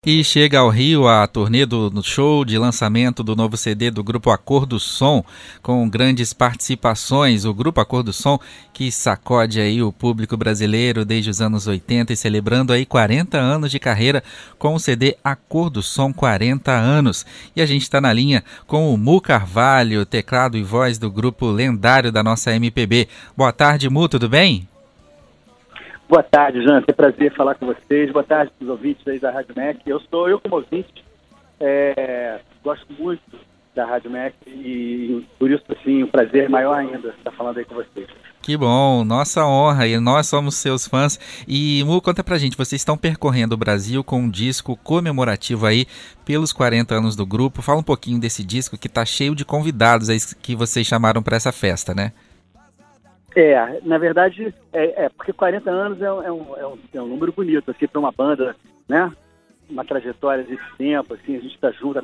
E chega ao Rio a turnê no show de lançamento do novo CD do Grupo Acordo Som, com grandes participações. O Grupo Acordo Som que sacode aí o público brasileiro desde os anos 80 e celebrando aí 40 anos de carreira com o CD Acordo Som 40 anos. E a gente está na linha com o Mu Carvalho, teclado e voz do grupo lendário da nossa MPB. Boa tarde, Mu, tudo bem? Boa tarde, Jean. É um prazer falar com vocês. Boa tarde para os ouvintes aí da Rádio MEC. Eu como ouvinte, gosto muito da Rádio MEC e por isso, assim, o prazer é maior ainda estar falando aí com vocês. Que bom, nossa honra, e nós somos seus fãs. E, Mu, conta pra gente, vocês estão percorrendo o Brasil com um disco comemorativo aí pelos 40 anos do grupo. Fala um pouquinho desse disco que tá cheio de convidados aí que vocês chamaram para essa festa, né? Na verdade, porque 40 anos é um número bonito, assim, para uma banda, né? Uma trajetória desse tempo, assim, a gente está junto,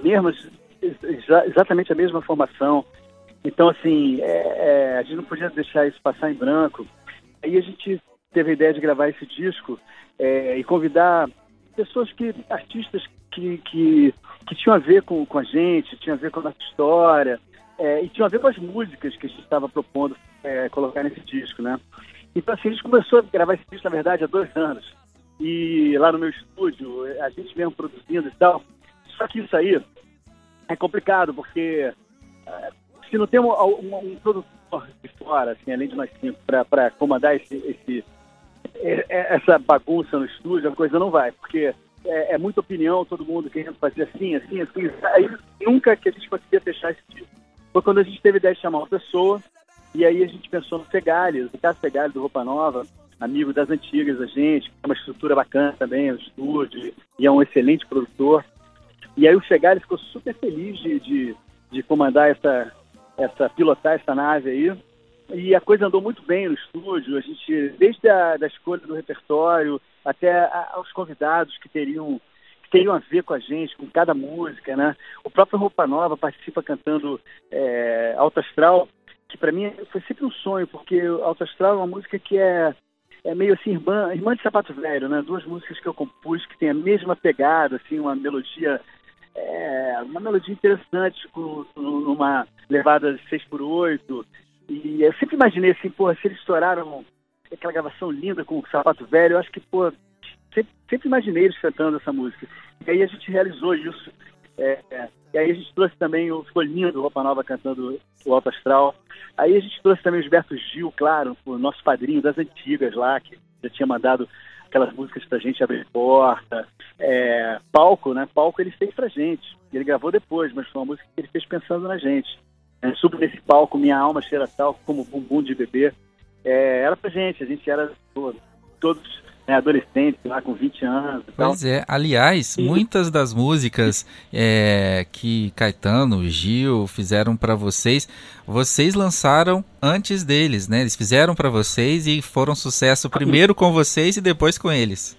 exatamente a mesma formação. Então, assim, a gente não podia deixar isso passar em branco. Aí a gente teve a ideia de gravar esse disco e convidar artistas que tinham a ver com a gente, tinham a ver com a nossa história, e tinham a ver com as músicas que a gente estava propondo colocar nesse disco, né? Então, assim, a gente começou a gravar esse disco, na verdade, há 2 anos. E lá no meu estúdio, a gente mesmo produzindo e tal. Só que isso aí é complicado, porque se não tem um produtor de fora, assim, além de nós 5, para comandar essa bagunça no estúdio, a coisa não vai, porque é muita opinião, todo mundo querendo fazer assim. Aí nunca que a gente conseguia fechar esse disco. Foi quando a gente teve a ideia de chamar uma pessoa. E aí a gente pensou no Fegali, o Ricardo Fegali do Roupa Nova, amigo das antigas da gente, tem uma estrutura bacana também, o estúdio, e é um excelente produtor. E aí o Fegali ficou super feliz de comandar pilotar essa nave aí. E a coisa andou muito bem no estúdio, a gente, desde da escolha do repertório até aos convidados que teriam a ver com a gente, com cada música, né? O próprio Roupa Nova participa cantando Alto Astral, que para mim foi sempre um sonho, porque Alto Astral é uma música que é meio assim, irmã de Sapato Velho, né? 2 músicas que eu compus que tem a mesma pegada, assim, uma melodia interessante, numa levada de 6/8, e eu sempre imaginei assim, se eles estouraram aquela gravação linda com o Sapato Velho, eu acho que, sempre imaginei eles cantando essa música. E aí a gente realizou isso. E aí a gente trouxe também ficou lindo, o Roupa Nova cantando o Alto Astral. Aí a gente trouxe também o Gilberto Gil, claro, o nosso padrinho das antigas lá, que já tinha mandado aquelas músicas pra gente abrir porta. Palco, né? Palco ele fez pra gente. Ele gravou depois, mas foi uma música que ele fez pensando na gente. Subo nesse palco, minha alma cheira tal, como bumbum de bebê. Era pra gente, a gente era todos adolescentes, lá com 20 anos e tal. Pois é, aliás, muitas das músicas que Caetano, Gil fizeram para vocês lançaram antes deles, né? Eles fizeram para vocês e foram sucesso primeiro com vocês e depois com eles.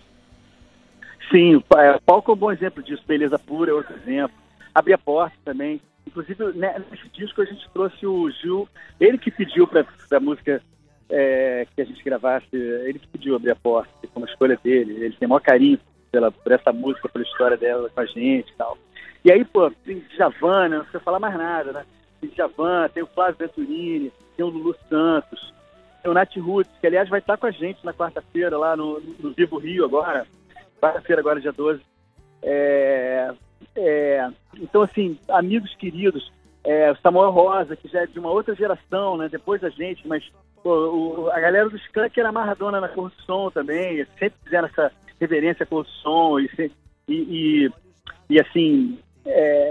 Sim, o Palco é um bom exemplo disso, Beleza Pura é outro exemplo. Abrir a Porta também. Inclusive, nesse disco a gente trouxe o Gil, ele que pediu para a música que a gente gravasse, ele que pediu Abrir a Porta, como escolha dele. Ele tem o maior carinho por essa música, pela história dela com a gente e tal. E aí, tem Djavan, né? Não precisa falar mais nada, né? Tem Djavan, tem o Flávio Venturini, tem o Lulu Santos, tem o Nath Roots, que aliás vai estar com a gente na quarta-feira lá no Vivo Rio agora, quarta-feira agora, dia 12. Então, assim, amigos queridos, o Samuel Rosa, que já é de uma outra geração, né? Depois da gente, mas a galera do Skank era amarradona na Cor do Som também, sempre fizeram essa reverência à Cor do Som, e assim,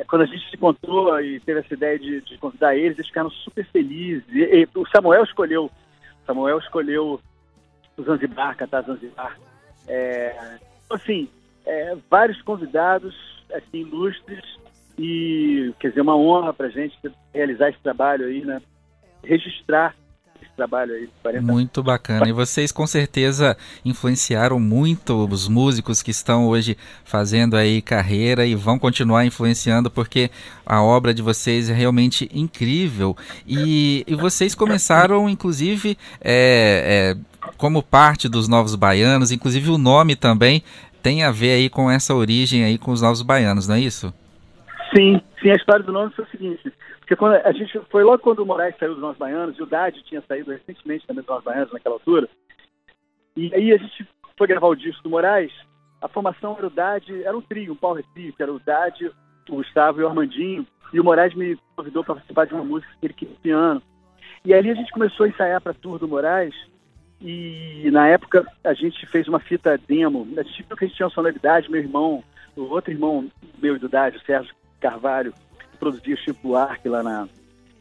quando a gente se encontrou e teve essa ideia de convidar eles ficaram super felizes. E o Samuel escolheu o Zanzibar, cantar Zanzibar. Assim, vários convidados assim, ilustres, e quer dizer, uma honra pra gente realizar esse trabalho aí, né? Registrar esse trabalho aí. 40 Muito bacana. E vocês com certeza influenciaram muito os músicos que estão hoje fazendo aí carreira e vão continuar influenciando, porque a obra de vocês é realmente incrível. E vocês começaram, inclusive, como parte dos Novos Baianos, inclusive o nome também tem a ver aí com essa origem aí com os Novos Baianos, não é isso? Sim, a história do nome foi o seguinte, porque quando a gente foi logo quando o Moraes saiu dos Novos Baianos, e o Dade tinha saído recentemente também dos Novos Baianos naquela altura, e aí a gente foi gravar o disco do Moraes, a formação era o Dade, era um trio, um power trio, que era o Dade, o Gustavo e o Armandinho, e o Moraes me convidou para participar de uma música que ele queria piano. E ali a gente começou a ensaiar para a tour do Moraes, e na época a gente fez uma fita demo. A gente viu que a gente tinha uma sonoridade, meu irmão, o outro irmão meu e do Dade, o Sérgio Carvalho, que produzia o Chico Buarque lá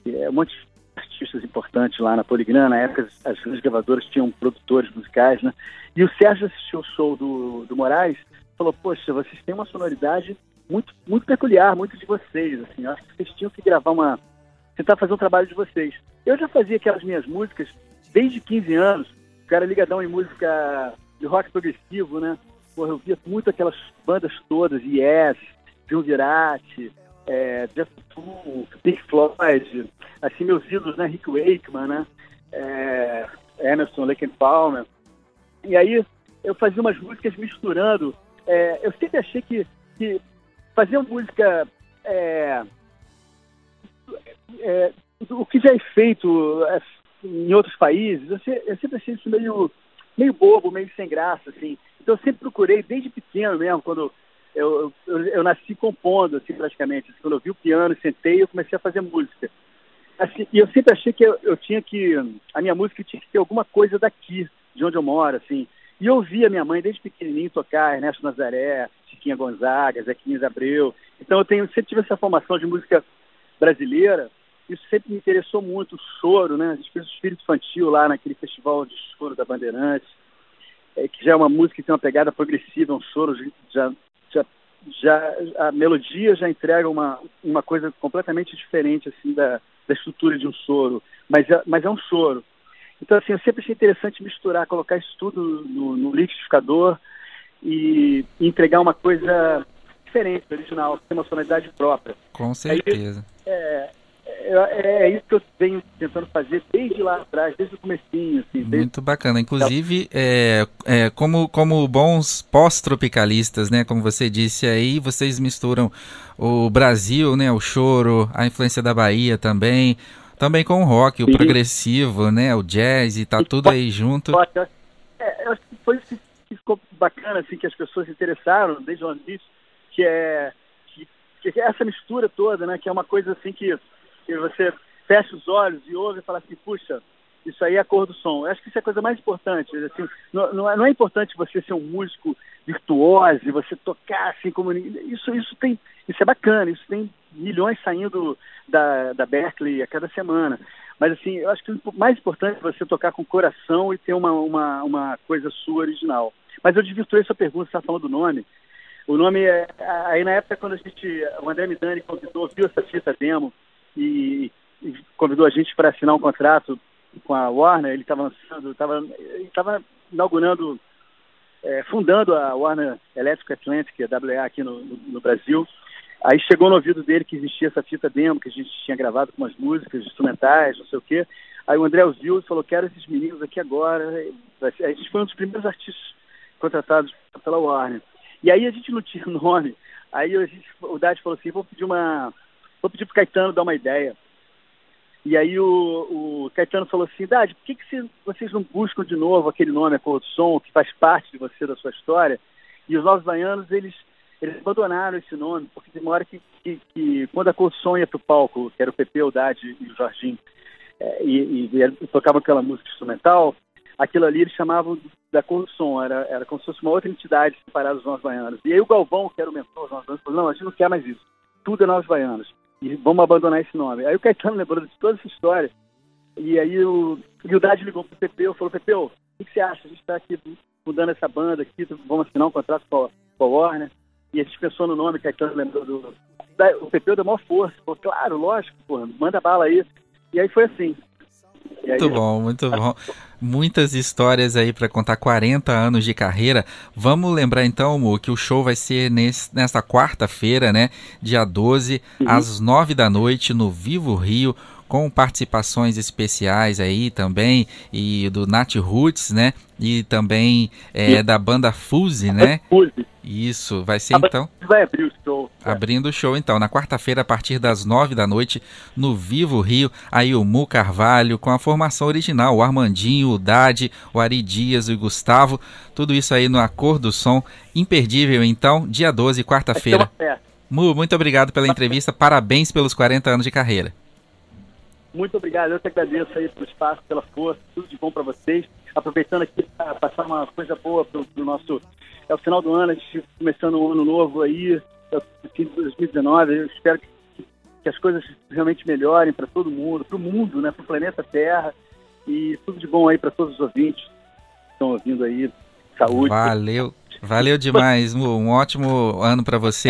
um monte de artistas importantes lá na Poligram. Na época as grandes gravadoras tinham produtores musicais, né? E o Sérgio assistiu o show do Moraes, falou, poxa, vocês têm uma sonoridade muito, muito peculiar, muito de vocês, assim, eu acho que vocês tinham que tentar fazer um trabalho de vocês. Eu já fazia aquelas minhas músicas desde 15 anos, o cara ligadão em música de rock progressivo, né? Porra, eu via muito aquelas bandas todas, Yes, Triunvirate, Jeff Tull, Pink Floyd, assim, meus ídolos, né? Rick Wakeman, né? Emerson, Lake and Palmer. E aí eu fazia umas músicas misturando. Eu sempre achei que fazer uma música o que já é feito em outros países, eu sempre achei isso meio bobo, meio sem graça, assim. Então eu sempre procurei, desde pequeno mesmo, quando eu nasci compondo, assim, praticamente. Quando eu vi o piano, sentei, eu comecei a fazer música. Assim, e eu sempre achei que a minha música tinha que ter alguma coisa daqui, de onde eu moro, assim. E eu ouvia minha mãe, desde pequenininho, tocar Ernesto Nazaré, Chiquinha Gonzaga, Zequinha Abreu. Então eu sempre tive essa formação de música brasileira. Isso sempre me interessou muito, o choro, né? A gente fez o Espírito Infantil lá naquele festival de choro da Bandeirantes, que já é uma música que tem uma pegada progressiva, um choro, a melodia já entrega uma coisa completamente diferente, assim, da estrutura de um choro, mas é um choro. Então, assim, eu sempre achei interessante misturar, colocar isso tudo no liquidificador e entregar uma coisa diferente, original, ter uma sonoridade própria. Com certeza. É isso que eu venho tentando fazer desde lá atrás, desde o comecinho. Assim, Muito bacana. Inclusive, como bons pós-tropicalistas, né, como você disse aí, vocês misturam o Brasil, né, o choro, a influência da Bahia também com o rock, o progressivo, né, o jazz, e tá tudo aí junto. Eu acho que foi isso que ficou bacana, assim, que as pessoas se interessaram desde o início, que é essa mistura toda, né, que é uma coisa assim que você fecha os olhos e ouve e fala assim, puxa, isso aí é a cor do som. Eu acho que isso é a coisa mais importante. Assim, não é importante você ser um músico virtuoso e você tocar assim como... Isso é bacana, isso tem milhões saindo da Berkeley a cada semana. Mas assim, eu acho que o mais importante é você tocar com o coração e ter uma coisa sua original. Mas eu desvirtuei sua pergunta, você está falando do nome. O nome aí na época quando o André Midani viu essa fita demo, e convidou a gente para assinar um contrato com a Warner. Ele estava inaugurando, fundando a Warner Electric Atlantic, a WA aqui no Brasil. Aí chegou no ouvido dele que existia essa fita demo, que a gente tinha gravado com umas músicas instrumentais, não sei o quê. Aí o André ouviu e falou, quero esses meninos aqui agora. A gente foi um dos primeiros artistas contratados pela Warner. E aí a gente não tinha nome. Aí o Dade falou assim, vou pedir pro Caetano dar uma ideia. E aí o Caetano falou assim, Dade, por que vocês não buscam de novo aquele nome, a Cor do Som, que faz parte de você, da sua história? E os Novos Baianos, eles abandonaram esse nome, porque tem uma hora que quando a Cor do Som ia pro palco, que era o Pepe, o Dade e o Jorginho, e tocavam aquela música instrumental, aquilo ali eles chamavam da Cor do Som, era como se fosse uma outra entidade separada dos Novos Baianos. E aí o Galvão, que era o mentor dos Novos Baianos, falou, não, a gente não quer mais isso. Tudo é Novos Baianos. E vamos abandonar esse nome. Aí o Caetano lembrou de toda essa história. E aí o Dade ligou pro Pepeu, falou, Pepeu, o que você acha? A gente está aqui mudando essa banda aqui, vamos assinar um contrato com a Warner. E a gente pensou no nome, o Caetano lembrou o Pepeu deu maior força. Falou, claro, lógico, porra, manda bala aí. E aí foi assim. Muito bom, muito bom. Muitas histórias aí para contar, 40 anos de carreira. Vamos lembrar então, Mu, que o show vai ser nesta quarta-feira, né? Dia 12, às 9 da noite, no Vivo Rio, com participações especiais aí também, e do Nat Roots, né? E também da banda Fuse, né? Fuse. Isso, vai ser então... Vai abrir o show. Abrindo o show, então, na quarta-feira, a partir das 9 da noite, no Vivo Rio, aí o Mu Carvalho, com a formação original, o Armandinho, o Dade, o Ari Dias e o Gustavo, tudo isso aí no Acordo do Som, imperdível, então, dia 12, quarta-feira. Mu, muito obrigado pela entrevista, parabéns pelos 40 anos de carreira. Muito obrigado, eu que agradeço aí pelo espaço, pela força, tudo de bom para vocês. Aproveitando aqui para passar uma coisa boa pro nosso... É o final do ano, a gente começando um ano novo aí, fim de 2019, eu espero que as coisas realmente melhorem para todo mundo, para o mundo, né, para o planeta Terra, e tudo de bom aí para todos os ouvintes que estão ouvindo aí, saúde. Valeu demais, Mu, um ótimo ano para você.